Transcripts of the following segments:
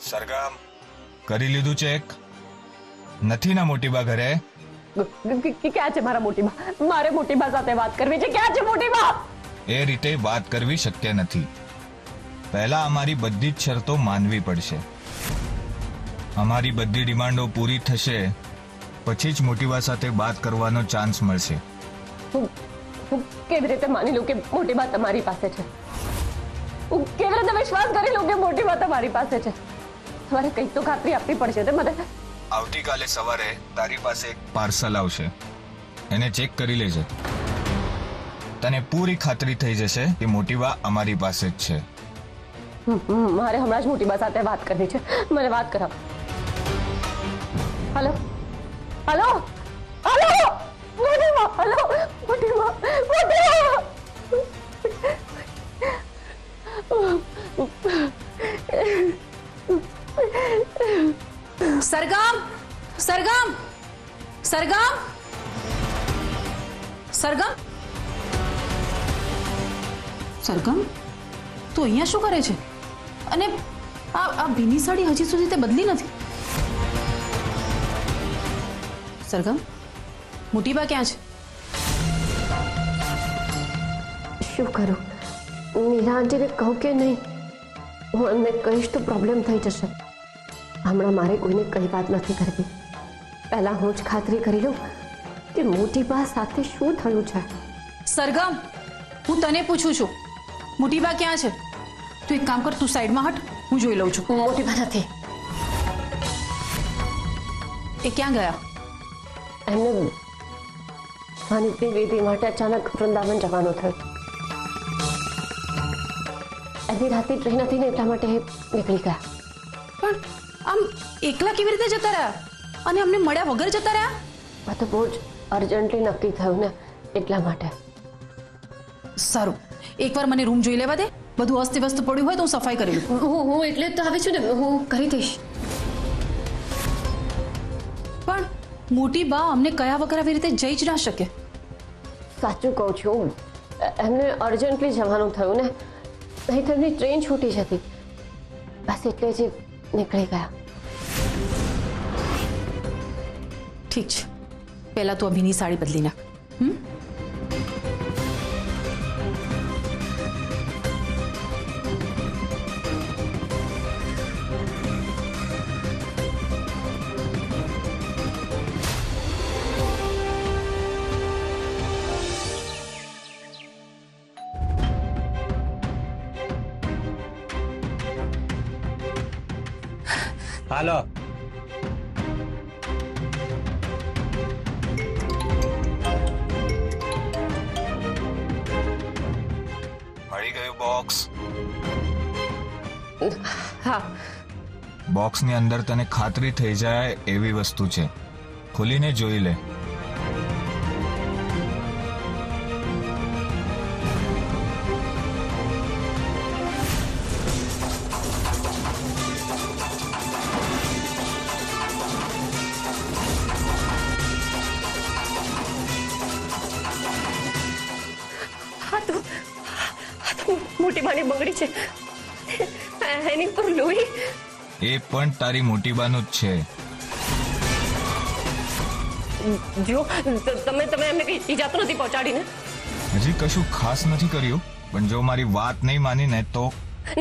સરગમ કરી લીધું ચેક? નથી ના મોટી બા ઘરે? ક્યાં છે મારા મોટી બા? મારે મોટી બા સાથે વાત કરવી છે. ક્યાં છે મોટી બા? એ રીતે વાત કરવી શક્ય નથી. પહેલા અમારી બધી જ શરતો માનવી પડશે. અમારી બધી ડિમાન્ડો પૂરી થશે પછી જ મોટી બા સાથે વાત કરવાનો ચાન્સ મળશે. હું કેવી રીતે માની લઉં કે મોટી બા તમારી પાસે છે? હું કેવી રીતે વિશ્વાસ કરી લઉં કે મોટી બા તમારી પાસે છે? તમારે કંઈક તો ખાતરી આપવી પડશે ને મને. આવતીકાલે સવારે તારી પાસે એક પાર્સલ આવશે, એને ચેક કરી લેજે. તને પૂરી ખાતરી થઈ જશે કે મોટી બા અમારી પાસે જ છે. મારે હમણાં જ મોટી બા સાથે વાત કરવી છે. મને વાત કરાવો. હલો હલો હલો મોટી બા, હલો મોટી બા, મોટી બા. સરગમ, સરગમ, સરગમ, સરગમ, સરગમ, તું અહીંયા શું કરે છે? અને આ ભીની સાડી હજી સુધી તે બદલી નથી. સરગમ, મોટી બા ક્યાં છે? શું કરું? મીરા આંટીને કહું કે નહીં? હું એમને કહીશ તો પ્રોબ્લેમ થઈ જશે. હમણાં મારે કોઈને કઈ વાત નથી કરવી. પહેલા હું જ ખાતરી કરી લઉં કે મોટી બા સાથે શું થયું છે. સરગમ, હું તને પૂછું છું, મોટી બા ક્યાં છે? તું એક કામ કર, તું સાઈડમાં હટ, હું જોઈ લઉં છું. મોટી બા નથી. એ ક્યાં ગયા? એમને માની વિધિ માટે અચાનક વૃંદાવન જવાનું થયું. એની રાતે ટ્રેન હતી ને એટલા માટે નીકળી ગયા. પણ આમ એકલા કેવી રીતે જતા રહ્યા અને અમને મળ્યા વગર જતા રહ્યા? આ તો બહુ જ અર્જન્ટલી નક્કી થયું ને એટલા માટે. સારું, એકવાર મને રૂમ જોઈ લેવા દે. બધું અસ્તવ્યસ્ત પડ્યું હોય તો હું સફાઈ કરી લઉં. હું એટલે તો આવી છું ને, હું કરી દઈશ. પણ મોટી બા અમને કયા વગર આવી રીતે જઈ જ ના શકે. સાચું કહું છું, એમને અર્જન્ટલી જવાનું થયું ને, નહીં તો એમની ટ્રેન છૂટી જતી. બસ એટલે જ નીકળી ગયા. ઠીક છે, પહેલા તું અભિની સાડી બદલી નાખ. હાલો. મળી ગયું બોક્સ? હા. બોક્સની અંદર તને ખાતરી થઈ જાય એવી વસ્તુ છે, ખોલીને જોઈ લે. મોટી બાની બંગડી છે, એની પર લોહી. એ પણ તારી મોટી બાનું જ છે. જો તમે એમને કઈ ઈજા તો નથી પહોંચાડી ને? હજી કશું ખાસ નથી કર્યું, પણ જો મારી વાત નહીં માની ને તો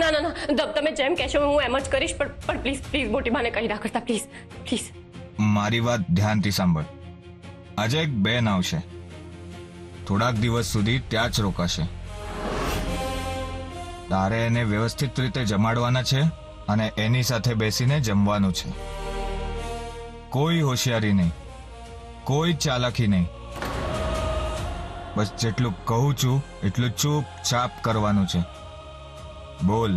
ના ના ના, તમે જેમ કહેશો હું એમ જ કરીશ. પણ પ્લીઝ પ્લીઝ મોટી બાને કહી ના કરતા, પ્લીઝ પ્લીઝ. મારી વાત ધ્યાનથી સાંભળ. આજે એક બેન આવશે, થોડાક દિવસ સુધી ત્યાં જ રોકાશે. તારે એને વ્યવસ્થિત રીતે જમાડવાના છે અને એની સાથે બેસીને જમવાનું છે. કોઈ હોશિયારી નહીં, કોઈ ચાલાકી નહીં. બસ જેટલું કહું છું એટલું ચૂપચાપ કરવાનું છે. બોલ,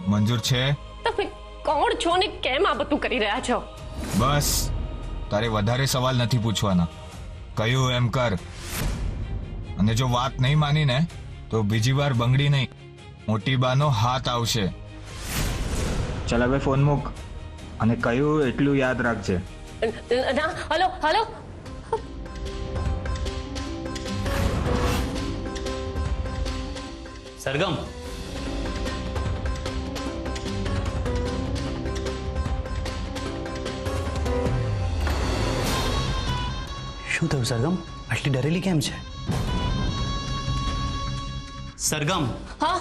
મંજૂર છે? તમે કોણ છો ને કેમ આ બધું કરી રહ્યા છો? બસ, તારે વધારે સવાલ નથી પૂછવાના. કહ્યું એમ કર. અને જો વાત નહીં માની ને તો બીજી વાર બંગડી નહીં, મોટી બાનો હાથ આવશે. ચાલ હવે ફોન મૂક અને કહ્યું એટલું યાદ રાખજે. ના, હલો હલો. સરગમ, શું થયું સરગમ? આટલી ડરેલી કેમ છે? સરગમ, હા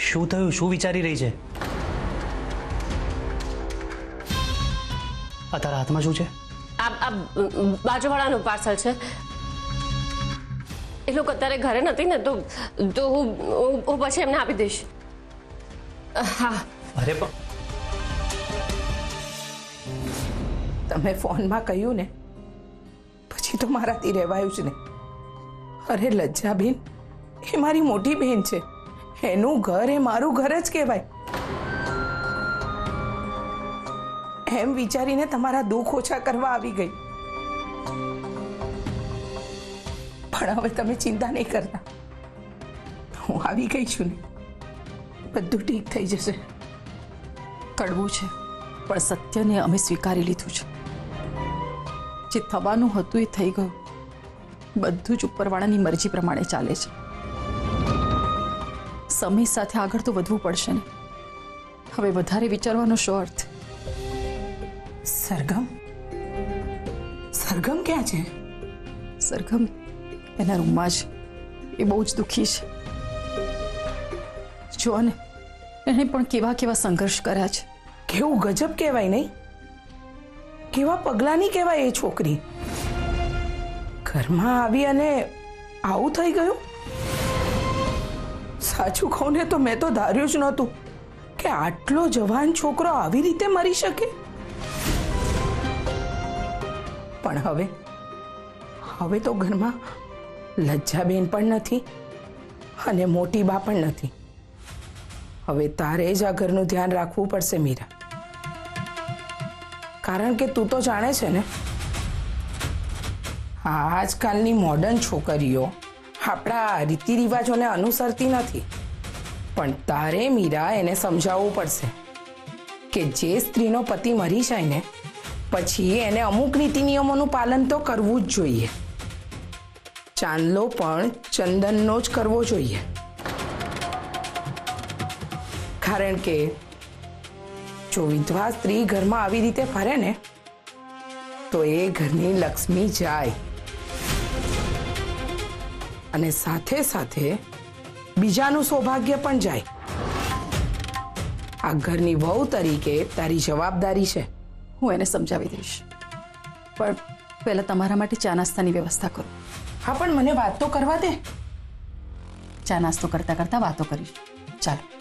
શું થયું? શું વિચારી રહી છે? આ તારા હાથમાં શું છે? આ બાજુવાળાનું પાર્સલ છે. એ લોકો અત્યારે ઘરે નથી ને તો હું પછી એમને આપી દઈશ. હા. અરે પણ તમે ફોનમાં કહ્યું ને પછી તો મારાથી રહેવાયું જ ને. અરે લજ્જાબેન એ મારી મોટી બહેન છે, એનું ઘર એ મારું ઘર જ કહેવાય. એમ વિચારીને તમારા દુઃખ ઓછા કરવા આવી ગઈ. પણ હવે તમે ચિંતા નહીં કરતા, હું આવી ગઈ છું ને, બધું ઠીક થઈ જશે. કડવું છે પણ સત્યને અમે સ્વીકારી લીધું છે. જે થવાનું હતું એ થઈ ગયું. બધું જ ઉપરવાળાની મરજી પ્રમાણે ચાલે છે. સમય સાથે આગળ તો વધવું પડશે ને. હવે વધારે વિચારવાનો શો અર્થ? સરગમ, સરગમ ક્યાં છે? સરગમ એના રૂમમાં જ. એ બહુ જ દુઃખી છે. જો ને એણે પણ કેવા કેવા સંઘર્ષ કર્યા છે. કેવું ગજબ કહેવાય નહીં? કેવા પગલાની કહેવાય એ છોકરી. ઘરમાં આવી અને આવું થઈ ગયું. સાચું કહું ને તો મેં તો ધાર્યું જ નહોતું કે આટલો જવાન છોકરો આવી રીતે મરી શકે. પણ હવે તો ઘરમાં લજ્જાબેન પણ નથી અને મોટી બા પણ નથી. હવે તારે જ આ ઘરનું ધ્યાન રાખવું પડશે મીરા. કારણ કે તું તો જાણે છે ને, આજકાલની મોડર્ન છોકરીઓ આપણા રીતિ રિવાજોને અનુસરતી નથી. પણ તારે મીરા એને સમજાવવું પડશે કે જે સ્ત્રીનો પતિ મરી જાય ને પછી એને અમુક નીતિ નિયમોનું પાલન તો કરવું જ જોઈએ. ચાંદલો પણ ચંદનનો જ કરવો જોઈએ. કારણ કે જો વિધવા સ્ત્રી ઘરમાં આવી રીતે ફરે ને તો એ ઘરની લક્ષ્મી જાય અને સાથે સાથે બીજાનું સૌભાગ્ય પણ જાય. આ ઘરની વહુ તરીકે તારી જવાબદારી છે. હું એને સમજાવી દઈશ, પણ પહેલા તમારા માટે ચા નાસ્તાની વ્યવસ્થા કરું. હા પણ મને વાત તો કરવા દે. ચા નાસ્તો કરતા કરતા વાતો કરીશ. ચાલો.